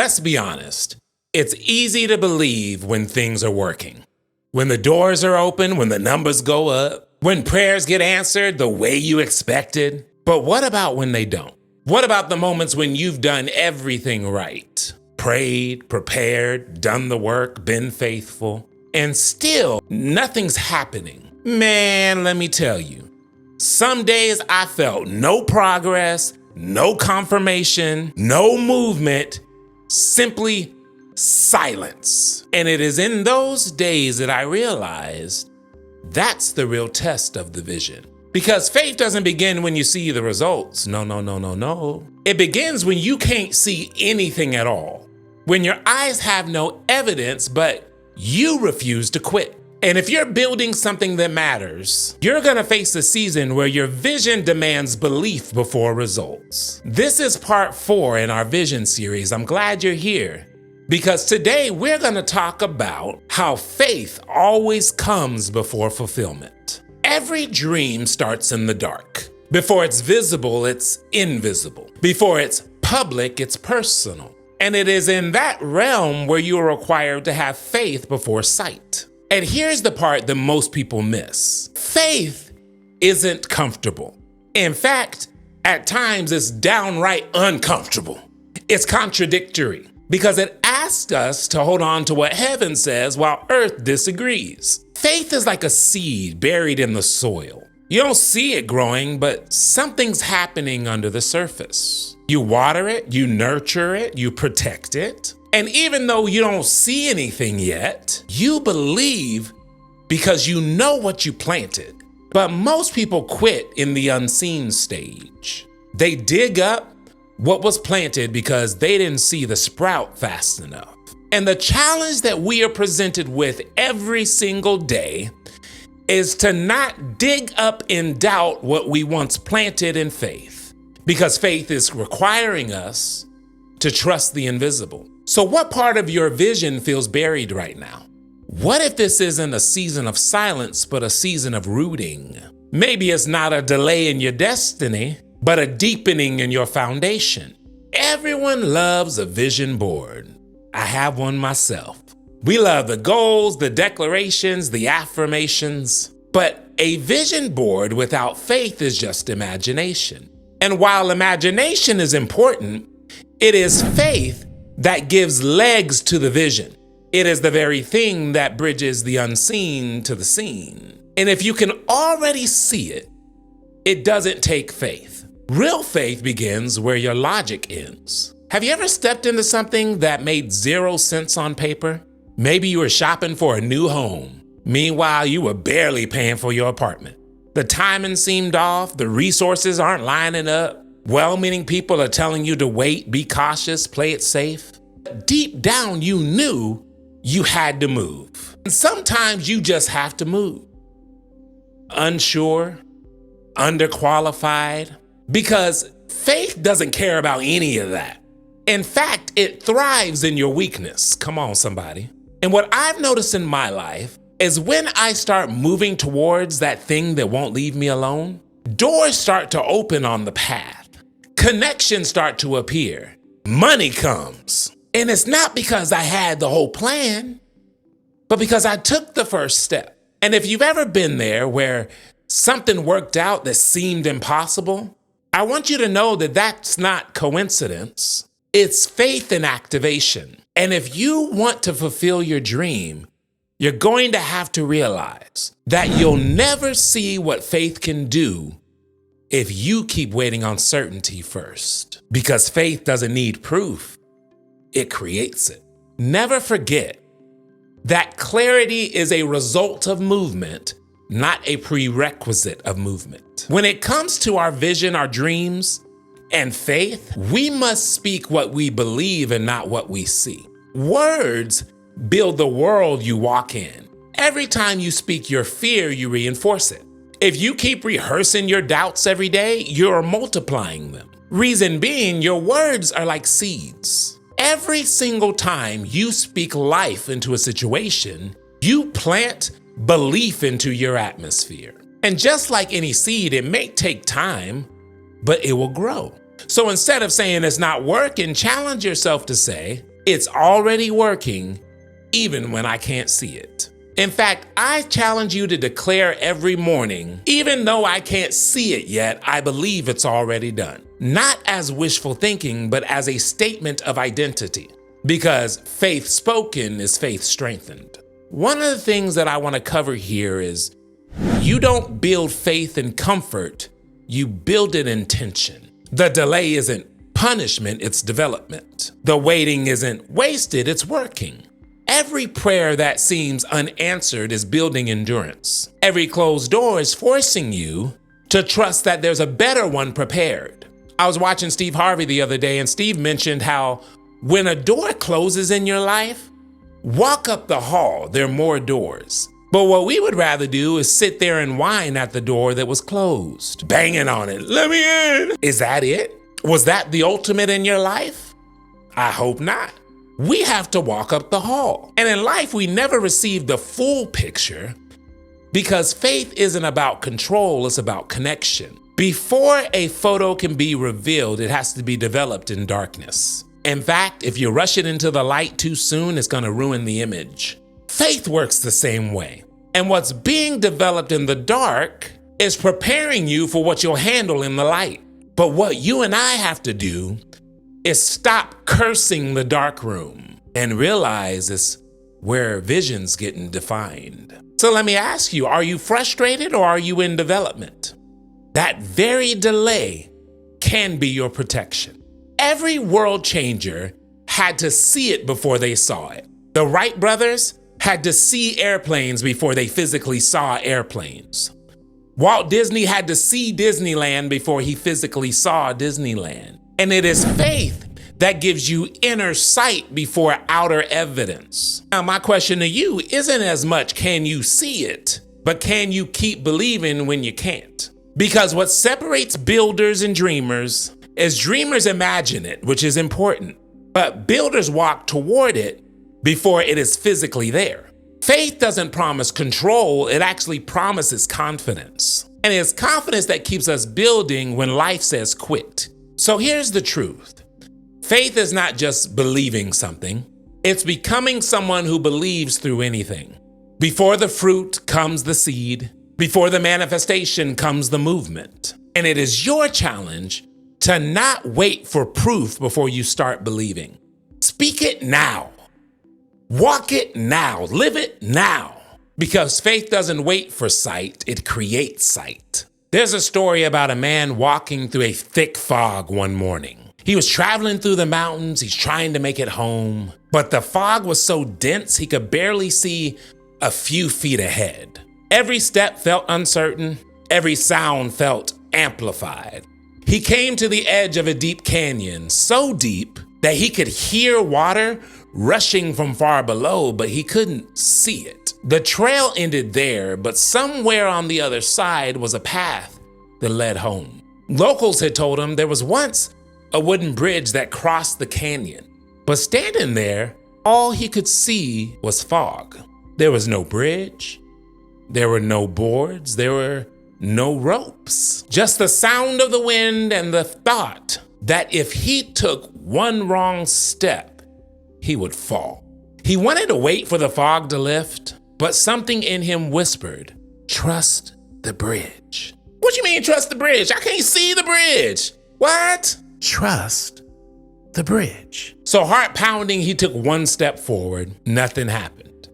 Let's be honest. It's easy to believe when things are working. When the doors are open, when the numbers go up, when prayers get answered the way you expected. But what about when they don't? What about the moments when you've done everything right? Prayed, prepared, done the work, been faithful, and still nothing's happening? Man, let me tell you. Some days I felt no progress, no confirmation, no movement, simply silence. And it is in those days that I realized that's the real test of the vision. Because faith doesn't begin when you see the results. No. It begins when you can't see anything at all. When your eyes have no evidence, but you refuse to quit. And if you're building something that matters, you're gonna face a season where your vision demands belief before results. This is part 4 in our vision series. I'm glad you're here because today we're gonna talk about how faith always comes before fulfillment. Every dream starts in the dark. Before it's visible, it's invisible. Before it's public, it's personal. And it is in that realm where you are required to have faith before sight. And here's the part that most people miss. Faith isn't comfortable. In fact, at times it's downright uncomfortable. It's contradictory because it asks us to hold on to what heaven says while earth disagrees. Faith is like a seed buried in the soil. You don't see it growing, but something's happening under the surface. You water it, you nurture it, you protect it. And even though you don't see anything yet, you believe because you know what you planted. But most people quit in the unseen stage. They dig up what was planted because they didn't see the sprout fast enough. And the challenge that we are presented with every single day is to not dig up in doubt what we once planted in faith. Because faith is requiring us to trust the invisible. So what part of your vision feels buried right now? What if this isn't a season of silence, but a season of rooting? Maybe it's not a delay in your destiny, but a deepening in your foundation. Everyone loves a vision board. I have one myself. We love the goals, the declarations, the affirmations, but a vision board without faith is just imagination. And while imagination is important, it is faith that gives legs to the vision. It is the very thing that bridges the unseen to the seen. And if you can already see it, it doesn't take faith. Real faith begins where your logic ends. Have you ever stepped into something that made 0 sense on paper? Maybe you were shopping for a new home. Meanwhile, you were barely paying for your apartment. The timing seemed off, the resources aren't lining up. Well-meaning people are telling you to wait, be cautious, play it safe. Deep down, you knew you had to move. And sometimes you just have to move. Unsure, underqualified, because faith doesn't care about any of that. In fact, it thrives in your weakness. Come on, somebody. And what I've noticed in my life is when I start moving towards that thing that won't leave me alone, doors start to open on the path. Connections start to appear. Money comes. And it's not because I had the whole plan, but because I took the first step. And if you've ever been there where something worked out that seemed impossible, I want you to know that that's not coincidence. It's faith in activation. And if you want to fulfill your dream, you're going to have to realize that you'll never see what faith can do if you keep waiting on certainty first. Because faith doesn't need proof, it creates it. Never forget that clarity is a result of movement, not a prerequisite of movement. When it comes to our vision, our dreams, and faith, we must speak what we believe and not what we see. Words build the world you walk in. Every time you speak your fear, you reinforce it. If you keep rehearsing your doubts every day, you're multiplying them. Reason being, your words are like seeds. Every single time you speak life into a situation, you plant belief into your atmosphere. And just like any seed, it may take time, but it will grow. So instead of saying it's not working, challenge yourself to say, It's already working, even when I can't see it. In fact, I challenge you to declare every morning, even though I can't see it yet, I believe it's already done. Not as wishful thinking, but as a statement of identity. Because faith spoken is faith strengthened. One of the things that I want to cover here is you don't build faith in comfort, you build it in tension. The delay isn't punishment, it's development. The waiting isn't wasted, it's working. Every prayer that seems unanswered is building endurance. Every closed door is forcing you to trust that there's a better one prepared. I was watching Steve Harvey the other day, and Steve mentioned how when a door closes in your life, walk up the hall, there are more doors. But what we would rather do is sit there and whine at the door that was closed, banging on it, let me in. Is that it? Was that the ultimate in your life? I hope not. We have to walk up the hall. And in life, we never receive the full picture because faith isn't about control, it's about connection. Before a photo can be revealed, it has to be developed in darkness. In fact, if you rush it into the light too soon, it's going to ruin the image. Faith works the same way. And what's being developed in the dark is preparing you for what you'll handle in the light. But what you and I have to do is stop cursing the dark room and realize it's where vision's getting defined. So let me ask you, are you frustrated or are you in development? That very delay can be your protection. Every world changer had to see it before they saw it. The Wright brothers had to see airplanes before they physically saw airplanes. Walt Disney had to see Disneyland before he physically saw Disneyland. And it is faith that gives you inner sight before outer evidence. Now, my question to you isn't as much can you see it, but can you keep believing when you can't? Because what separates builders and dreamers is dreamers imagine it, which is important, but builders walk toward it before it is physically there. Faith doesn't promise control, it actually promises confidence. And it's confidence that keeps us building when life says quit. So here's the truth. Faith is not just believing something, it's becoming someone who believes through anything. Before the fruit comes the seed, before the manifestation comes the movement. And it is your challenge to not wait for proof before you start believing. Speak it now. Walk it now. Live it now. Because faith doesn't wait for sight, it creates sight. There's a story about a man walking through a thick fog one morning. He was traveling through the mountains, he's trying to make it home, but the fog was so dense he could barely see a few feet ahead. Every step felt uncertain, every sound felt amplified. He came to the edge of a deep canyon, so deep that he could hear water rushing from far below, but he couldn't see it. The trail ended there, but somewhere on the other side was a path that led home. Locals had told him there was once a wooden bridge that crossed the canyon, but standing there, all he could see was fog. There was no bridge, there were no boards, there were no ropes, just the sound of the wind and the thought that if he took one wrong step, he would fall. He wanted to wait for the fog to lift, but something in him whispered, trust the bridge. What you mean trust the bridge? I can't see the bridge. What? Trust the bridge. So heart pounding, he took one step forward. Nothing happened.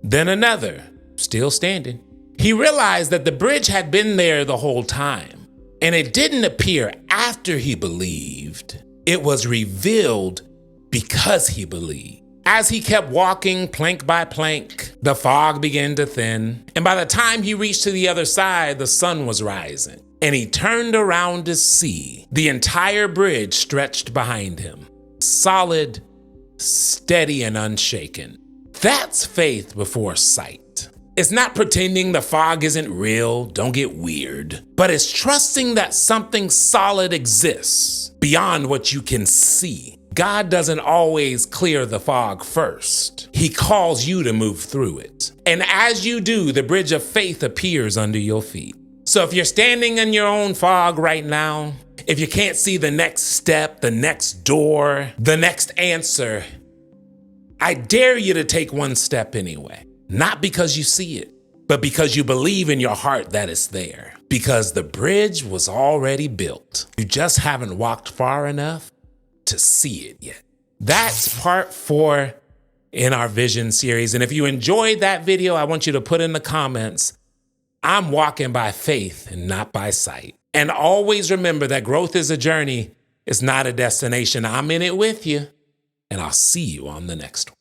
Then another, still standing. He realized that the bridge had been there the whole time, and it didn't appear after he believed. It was revealed because he believed. As he kept walking plank by plank, the fog began to thin, and by the time he reached to the other side, the sun was rising, and he turned around to see the entire bridge stretched behind him, solid, steady, and unshaken. That's faith before sight. It's not pretending the fog isn't real, don't get weird, but it's trusting that something solid exists beyond what you can see. God doesn't always clear the fog first. He calls you to move through it. And as you do, the bridge of faith appears under your feet. So if you're standing in your own fog right now, if you can't see the next step, the next door, the next answer, I dare you to take one step anyway, not because you see it, but because you believe in your heart that it's there. Because the bridge was already built. You just haven't walked far enough to see it yet. That's part 4 in our vision series. And if you enjoyed that video, I want you to put in the comments, I'm walking by faith and not by sight. And always remember that growth is a journey. It's not a destination. I'm in it with you. And I'll see you on the next one.